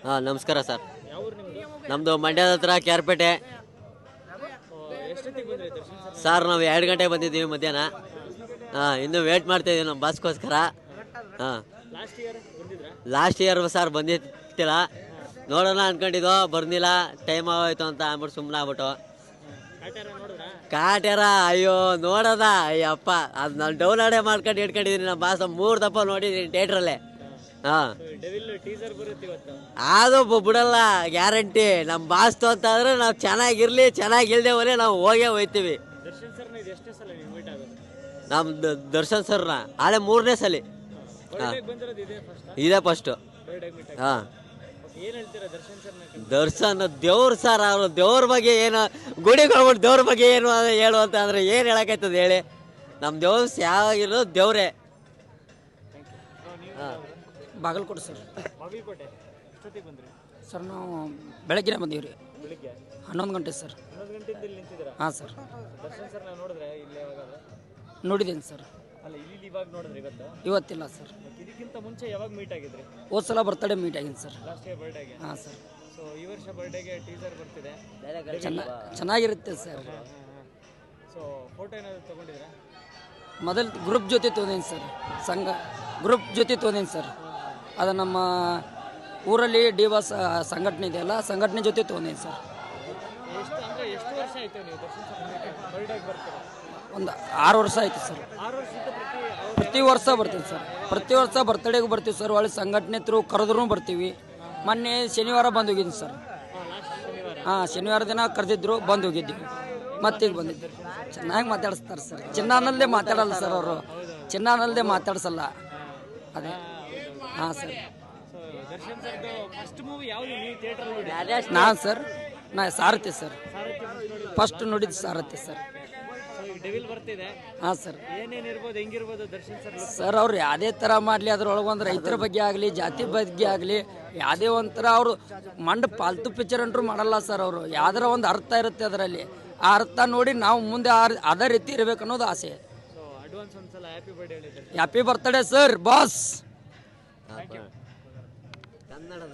ಹಾಂ ನಮಸ್ಕಾರ ಸರ್. ಯಾವ ಊರು ನಿಮ್ಮದು? ನಮ್ಮದು ಮಂಡ್ಯದ ಹತ್ರ ಕೇರ್ಪೇಟೆ ಎಷ್ಟೊತ್ತಿಗೆ ಬಂದ್ರಿ ದರ್ಶನ್ ಸರ್? ಸರ್. ನಾವು 2 ಗಂಟೆಗೆ ಬಂದಿದ್ದೀವಿ ಮಧ್ಯಾಹ್ನ. ಹಾಂ, ಇನ್ನೂ ವೇಟ್ ಮಾಡ್ತಾಯಿದ್ದೀವಿ ನಮ್ಮ ಬಸ್ಗೋಸ್ಕರ. ಹಾಂ, ಲಾಸ್ಟ್ ಇಯರ್ ಬಂದಿದ್ರಾ? ಲಾಸ್ಟ್ ಇಯರ್ ಸರ್ ಬಂದಿತ್ತಿಲ್ಲ, ನೋಡೋಣ ಅಂದ್ಕೊಂಡಿದ್ದೋ, ಬಂದಿಲ್ಲ, ಟೈಮ್ ಆಗೋಯ್ತು ಅಂತ ಅಂದ್ಬಿಟ್ಟು ಸುಮ್ಮನೆ ಆಗ್ಬಿಟ್ಟು. ಕಾಟ್ಯಾರ ನೋಡಿದ್ರಾ? ಕಾಟ್ಯಾರ ಅಯ್ಯೋ ನೋಡೋದ ಅಯ್ಯಪ್ಪ, ಅದು ನಾನು ಡೌನ್ಲೋಡೇ ಮಾಡ್ಕೊಂಡು ಇಟ್ಕೊಂಡಿದ್ದೀನಿ. ನಮ್ಮ ಬಾಸ 3 ದಪ್ಪ ನೋಡಿದ್ದೀನಿ ಥಿಯೇಟ್ರಲ್ಲೇ. ಹಾಂ, ಡೆವಿಲ್ ಟೀಸರ್ ಬರುತ್ತೆ ಇವತ್ತು. ಅದು ಬಿಡಲ್ಲ ಗ್ಯಾರಂಟಿ. ನಮ್ಮ ಬಾಸ್ತು ಅಂತಂದ್ರೆ ನಾವು ಚೆನ್ನಾಗಿರ್ಲಿ, ಚೆನ್ನಾಗಿಲ್ದೆ ಹೋದ್ರೆ ನಾವು ಹೋಗೇ ಹೋಯ್ತೀವಿ. ದರ್ಶನ್ ಸರ್ನ ಇದು ಎಷ್ಟೇ ಸಲ ನೀವು ಮೀಟ್ ಆಗೋದು? ನಮ್ಮ ದರ್ಶನ್ ಸರ್ನ ಆಳೆ 3ನೇ ಸಲ. ಬರ್ಡೇಗೆ ಬಂದಿರೋದು ಇದೇ ಫಸ್ಟ್? ಇದೇ ಫಸ್ಟು. ಬರ್ಡೇಗೆ ಮೀಟ್ ಆಗಿ ಹಾಂ, ಏನು ಹೇಳ್ತೀರಾ ದರ್ಶನ್ ಸರ್ನ? ದರ್ಶನ್ ದೇವ್ರು ಸರ್. ಅವರು ದೇವ್ರ ಬಗ್ಗೆ ಏನು ಗುಡಿಗೆ ಹೋಗ್ಬಿಟ್ಟು ದೇವ್ರ ಬಗ್ಗೆ ಏನು ಹೇಳು ಅಂತ ಅಂದ್ರೆ ಏನು ಹೇಳೋಕ್ಕಾಯ್ತದೆ ಹೇಳಿ? ನಮ್ಮ ದೇವ್ರ ಯಾವಾಗಿರೋ ದೇವ್ರೇ. ಹಾಂ, ಬಾಗಲಕೋಟೆ ಸರ್. ಬಾಗಲಕೋಟೆ ಎಷ್ಟೊತ್ತಿಗೆ ಬಂದ್ರಿ ಸರ್ ನಾವು ಬೆಳಗ್ಗೆ ಬಂದೀವಿ ರೀ. ಬೆಳಿಗ್ಗೆ 11 ಗಂಟೆ ಸರ್. 11 ಗಂಟೆಯಿಂದ ಇಲ್ಲಿ ನಿಂತಿದ್ದೀರಾ? ಹಾಂ ಸರ್, ದರ್ಶನ್ ಸರ್ನ ನೋಡಿದ್ರೆ ಇಲ್ಲಿ ಯಾವಾಗಾದ್ರೆ? ನೋಡಿದ್ದೀನಿ ಸರ್. ಅಲ್ಲ, ಇಲ್ಲಿ ಇವಾಗ ನೋಡಿದ್ರಿ ಇವತ್ತು? ಇವತ್ತಿಲ್ಲ ಸರ್. ಇದಕ್ಕಿಂತ ಮುಂಚೆ ಯಾವಾಗ ಮೀಟ್ ಆಗಿದ್ರಿ? ಹೋದ ಸಲ ಬರ್ತಡೇ ಮೀಟ್ ಆಗಿದ್ದೀನಿ ಸರ್. ಲಾಸ್ಟ್ ಇಯರ್ ಬರ್ಡೇಗೆ? ಹಾಂ ಸರ್. ಸೊ ಈ ವರ್ಷ ಬರ್ಡೇಗೆ ಟೀಸರ್ ಬರ್ತಿದೆ. ಚೆನ್ನಾಗಿರುತ್ತೆ ಸರ್. ಸೊ ಫೋಟೋ ಏನಾದ್ರು ತೊಗೊಂಡಿದ್ರಾ? ಮೊದಲು ಗ್ರೂಪ್ ಜೊತೆ ತೊಗೊಂಡೀನಿ ಸರ್. ಸಂಘ ಗ್ರೂಪ್ ಜೊತೆ ತೊಗೊಂಡೀನಿ ಸರ್. ಅದು ನಮ್ಮ ಊರಲ್ಲಿ ಡಿವಾಸ್ ಸಂಘಟನೆ ಇದೆಯಲ್ಲ, ಸಂಘಟನೆ ಜೊತೆ ತೊಗೊಂಡೀನಿ ಸರ್. ಎಷ್ಟು ವರ್ಷ ಆಯ್ತು ನೀವು ದರ್ಶನ್ ಸರ್ ಬರ್ಡೇಗೆ ಬರ್ತೀರಾ? ಒಂದು 6 ವರ್ಷ ಆಯಿತು ಸರ್. 6 ವರ್ಷದಿಂದ ಪ್ರತಿ ವರ್ಷ ಬರ್ತೀವಿ ಸರ್. ಪ್ರತಿ ವರ್ಷ ಬರ್ತಡೇಗೂ ಬರ್ತೀವಿ ಸರ್. ಒಳ್ಳೆ ಸಂಘಟನೆ ಥ್ರೂ ಕರೆದ್ರೂ ಬರ್ತೀವಿ. ಮೊನ್ನೆ ಶನಿವಾರ ಬಂದು ಹೋಗಿದ್ದೀನಿ ಸರ್. ಹಾಂ, ಶನಿವಾರ ದಿನ ಕರೆದಿದ್ರು, ಬಂದು ಹೋಗಿದ್ದೀವಿ. ಮತ್ತೀಗ ಬಂದಿದ್ದರು. ಚೆನ್ನಾಗಿ ಮಾತಾಡಿಸ್ತಾರೆ ಸರ್. ಚಿನ್ನನಲ್ಲದೆ ಮಾತಾಡಲ್ಲ ಸರ್ ಅವರು. ಚಿನ್ನನಲ್ಲದೆ ಮಾತಾಡ್ಸಲ್ಲ. ಅದೇ. ಹಾಂ ಸರ್. ದರ್ಶನ್ ಸರ್ದು ಫಸ್ಟ್ ಮೂವಿ ಯಾವುದು ನೀವು ಥಿಯೇಟರ್ ನೋಡಿ? ನಾನು ಸರ್, ಸಾರಥಿ ಸರ್. ಫಸ್ಟ್ ನೋಡಿದ್ದು ಸಾರಥಿ ಸರ್. ಡೆವಿಲ್ ಬರ್ತಿದೆ. ಹಾಂ ಸರ್. ಏನೇನಿರ್ಬೋದು, ಹೆಂಗಿರ್ಬೋದು ದರ್ಶನ್ ಸರ್? ಸರ್ ಅವ್ರು ಯಾವುದೇ ಥರ ಮಾಡಲಿ, ಅದ್ರೊಳಗೆ ಒಂದು ರೈತರ ಬಗ್ಗೆ ಆಗಲಿ, ಜಾತಿ ಬಗ್ಗೆ ಆಗಲಿ, ಯಾವುದೇ ಒಂಥರ ಅವರು ಪಾಲ್ತು ಪಿಕ್ಚರ್ ಅಂಟ್ರು ಮಾಡಲ್ಲ ಸರ್. ಅವರು ಯಾವ್ದಾರ ಒಂದು ಅರ್ಥ ಇರುತ್ತೆ ಅದರಲ್ಲಿ. ಆ ಅರ್ಥ ನೋಡಿ ನಾವು ಮುಂದೆ ಅದೇ ರೀತಿ ಇರಬೇಕು ಅನ್ನೋದು ಆಸೆ. ಸೊ ಅಡ್ವಾನ್ಸ್ ಒಂದ್ಸಲ ಹ್ಯಾಪಿ ಬರ್ಡೇ ಹೇಳಿದ್ದಾರೆ. Happy birthday sir boss. ಕನ್ನಡದ